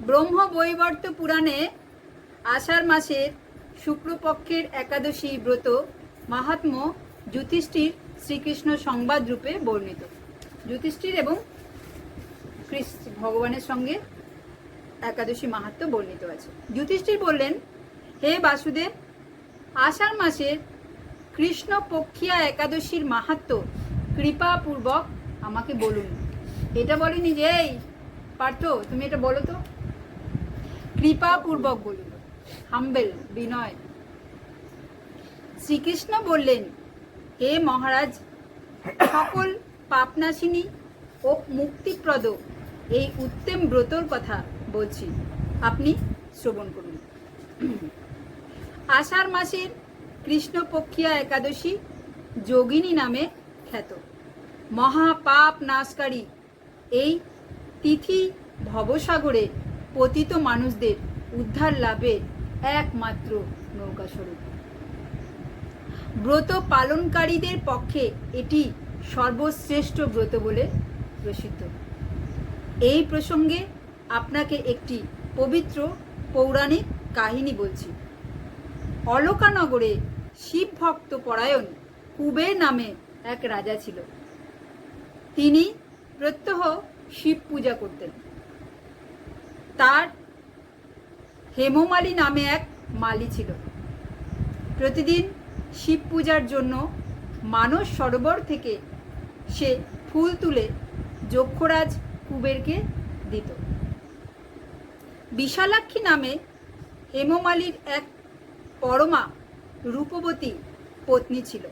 ব্রহ্মবৈবর্ত পুরাণে আষাঢ় মাসের শুক্লপক্ষের একাদশী ব্রত মাহাত্ম্য যুধিষ্ঠির শ্রীকৃষ্ণ সংবাদ রূপে বর্ণিত। যুধিষ্ঠির এবং ভগবানের সঙ্গে একাদশী মাহাত্ম্য বর্ণিত আছে। যুধিষ্ঠির বললেন, হে বাসুদেব, আষাঢ় মাসের কৃষ্ণপক্ষিয়া একাদশীর মাহাত্ম্য কৃপাপূর্বক আমাকে বলুন। এটা বলেনি যে এই পার্থ তুমি এটা বলো তো, কৃপাপূর্বক বলুন, হাম্বেল, বিনয়। শ্রীকৃষ্ণ বললেন, হে মহারাজ, সকল পাপনাশিনী ও মুক্তিপ্রদ এই উত্তম ব্রতর কথা বলছি, আপনি শ্রবণ করুন। আষাঢ় মাসের কৃষ্ণপক্ষিয়া একাদশী যোগিনী নামে খ্যাত। মহাপাপ নাশকারী এই তিথি ভবসাগরে পতিত মানুষদের উদ্ধার লাভের একমাত্র নৌকাস্বরূপ। ব্রত পালনকারীদের পক্ষে এটি সর্বশ্রেষ্ঠ ব্রত বলে প্রসিদ্ধ। এই প্রসঙ্গে আপনাকে একটি পবিত্র পৌরাণিক কাহিনী বলছি। অলকানগরে শিব ভক্ত পরায়ণ কুবের নামে এক রাজা ছিল। তিনি প্রত্যহ শিব পূজা করতেন। তার হেমমালী নামে এক মালী ছিল। প্রতিদিন শিব পূজার জন্য মানস সরোবর থেকে সে ফুল তুলে যক্ষরাজ কুবেরকে দিত। বিশালাক্ষী নামে হেমমালীর এক পরমা রূপবতী পত্নী ছিল।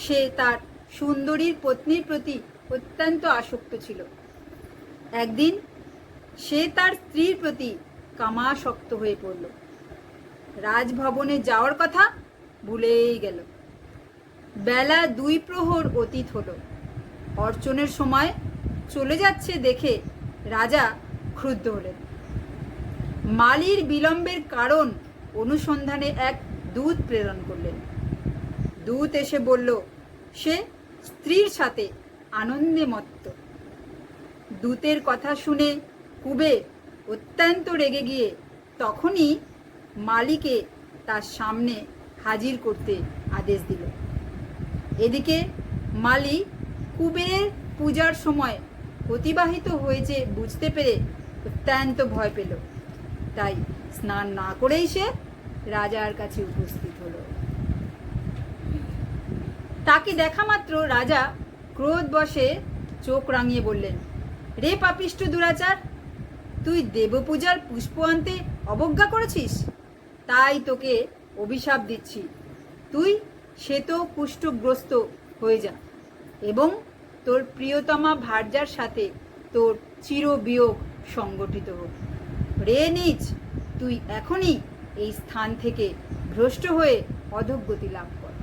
সে তার সুন্দরীর পত্নীর প্রতি অত্যন্ত আসক্ত ছিল। একদিন সে তার স্ত্রীর প্রতি কামাসক্ত হয়ে পড়ল। রাজভবনে যাওয়ার কথা ভুলেই গেল। বেলা 2 প্রহর অতীত হলো। অর্চনের সময় চলে যাচ্ছে দেখে রাজা ক্রুদ্ধ হলেন। মালির বিলম্বের কারণ অনুসন্ধানে এক দূত প্রেরণ করলেন। দূত এসে বলল, সে স্ত্রীর সাথে আনন্দে মত্ত। দূতের কথা শুনে কুবের অত্যন্ত রেগে গিয়ে তখনই মালিকে তার সামনে হাজির করতে আদেশ দিল। এদিকে মালি কুবেরের পূজার সময় অতিবাহিত হয়েছে বুঝতে পেরে অত্যন্ত ভয় পেল। তাই স্নান না করেই সে রাজার কাছে উপস্থিত হলো। তাকে দেখা মাত্র রাজা ক্রোধবশে চোখ রাঙিয়ে বললেন, রে পাপিষ্ঠ দুরাচার, তুই দেবপূজার পুষ্প আনতে অবজ্ঞা করেছিস, তাই তোকে অভিশাপ দিচ্ছি। তুই শ্বেত কুষ্ঠগ্রস্ত হয়ে যা এবং তোর প্রিয়তমা ভার্যার সাথে তোর চিরবিয়োগ সংগঠিত হোক। রে নীচ, তুই এখনই এই স্থান থেকে ভ্রষ্ট হয়ে অধোগতি লাভ কর।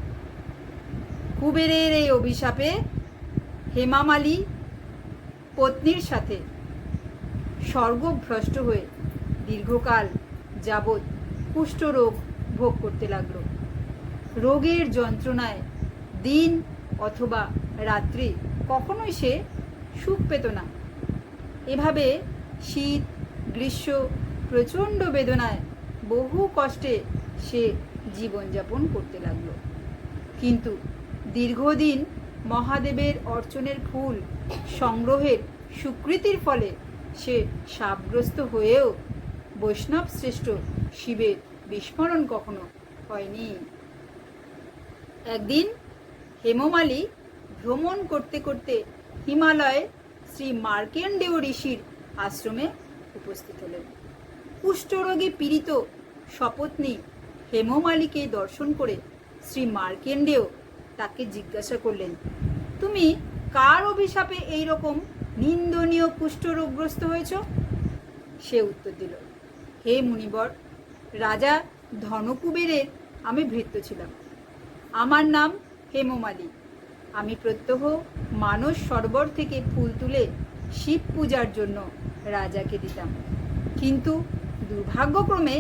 কুবেরের এই অভিশাপে হেমামালী পত্নীর সাথে স্বর্গভ্রষ্ট হয়ে দীর্ঘকাল যাবৎ কুষ্ঠরোগ ভোগ করতে লাগল। রোগের যন্ত্রণায় দিন অথবা রাত্রি কখনোই সে সুখ পেত না। এভাবে শীত গ্রীষ্ম প্রচণ্ড বেদনায় বহু কষ্টে সে জীবনযাপন করতে লাগলো। কিন্তু দীর্ঘদিন মহাদেবের অর্চনের ফুল সংগ্রহের স্বীকৃতির ফলে সে শাপগ্রস্ত হয়েও বৈষ্ণব শ্রেষ্ঠ শিবের বিস্মরণ কখনো হয়নি। একদিন হেমমালী ভ্রমণ করতে করতে হিমালয়ে শ্রী মার্কেন্ডেয় ঋষির আশ্রমে উপস্থিত হলেন। কুষ্ঠরোগে পীড়িত সপত্নী হেমমালীকে দর্শন করে শ্রী মার্কেন্ডেয় তাকে জিজ্ঞাসা করলেন, তুমি কার অভিশাপে এইরকম নিন্দনীয় কুষ্ঠরোগগ্রস্ত হয়েছ? সে উত্তর দিল, হে মুনিবর, রাজা ধনকুবেরের আমি ভৃত্য ছিলাম। আমার নাম হেমমালী। আমি প্রত্যহ মানস সরোবর থেকে ফুল তুলে শিব পূজার জন্য রাজাকে দিতাম। কিন্তু দুর্ভাগ্যক্রমে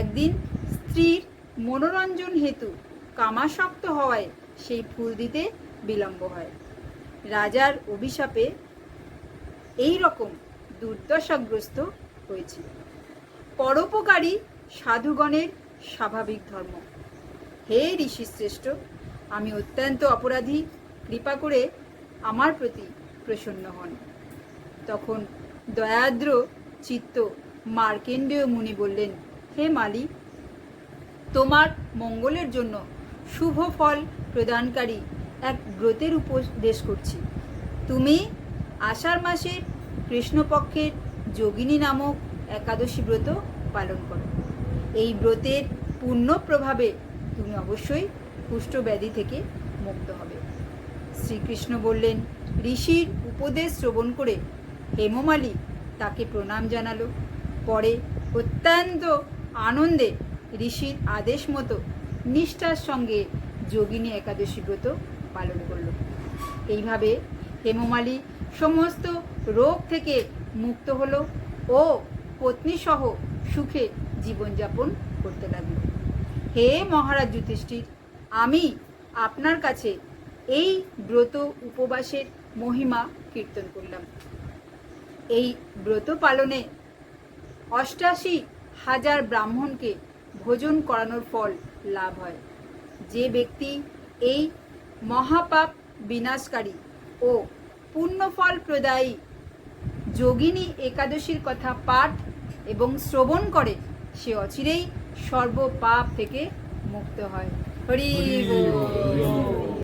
একদিন স্ত্রীর মনোরঞ্জন হেতু কামাসক্ত হওয়ায় সেই ফুল দিতে বিলম্ব হয়। রাজার অভিশাপে এই রকম দুর্দশাগ্রস্ত হয়েছিল। পরোপকারী সাধুগণের স্বাভাবিক ধর্ম। হে ঋষিশ্রেষ্ঠ, আমি অত্যন্ত অপরাধী, কৃপা করে আমার প্রতি প্রসন্ন হন। তখন দয়াদ্র চিত্ত মার্কেন্ডেয় মুনি বললেন, হে মালি, তোমার মঙ্গলের জন্য শুভ ফল প্রদানকারী এক ব্রতের উপদেশ করছি। তুমি আষাঢ় মাসের কৃষ্ণপক্ষের যোগিনী নামক একাদশী ব্রত পালন করো। এই ব্রতের পূর্ণ প্রভাবে তুমি অবশ্যই কুষ্ঠব্যাধি থেকে মুক্ত হবে। শ্রীকৃষ্ণ বললেন, ঋষির উপদেশ শ্রবণ করে হেমমালী তাকে প্রণাম জানালো। পরে অত্যন্ত আনন্দে ঋষির আদেশ মতো নিষ্ঠার সঙ্গে যোগিনী একাদশী ব্রত পালন করল। এইভাবে হেমমালী সমস্ত রোগ থেকে মুক্ত হলো ও পত্নীসহ সুখে জীবনযাপন করতে লাগলো। হে মহারাজ যুধিষ্ঠির, আমি আপনার কাছে এই ব্রত উপবাসের মহিমা কীর্তন করলাম। এই ব্রত পালনে ৮৮,০০০ ব্রাহ্মণকে ভোজন করানোর ফল লাভ হয়। যে ব্যক্তি এই মহাপাপ বিনাশকারী ও পুণ্যফল প্রদায়ী যোগিনী একাদশীর কথা পাঠ এবং শ্রবণ করে, সে অচিরেই সর্বপাপ থেকে মুক্ত হয়। হরি বল।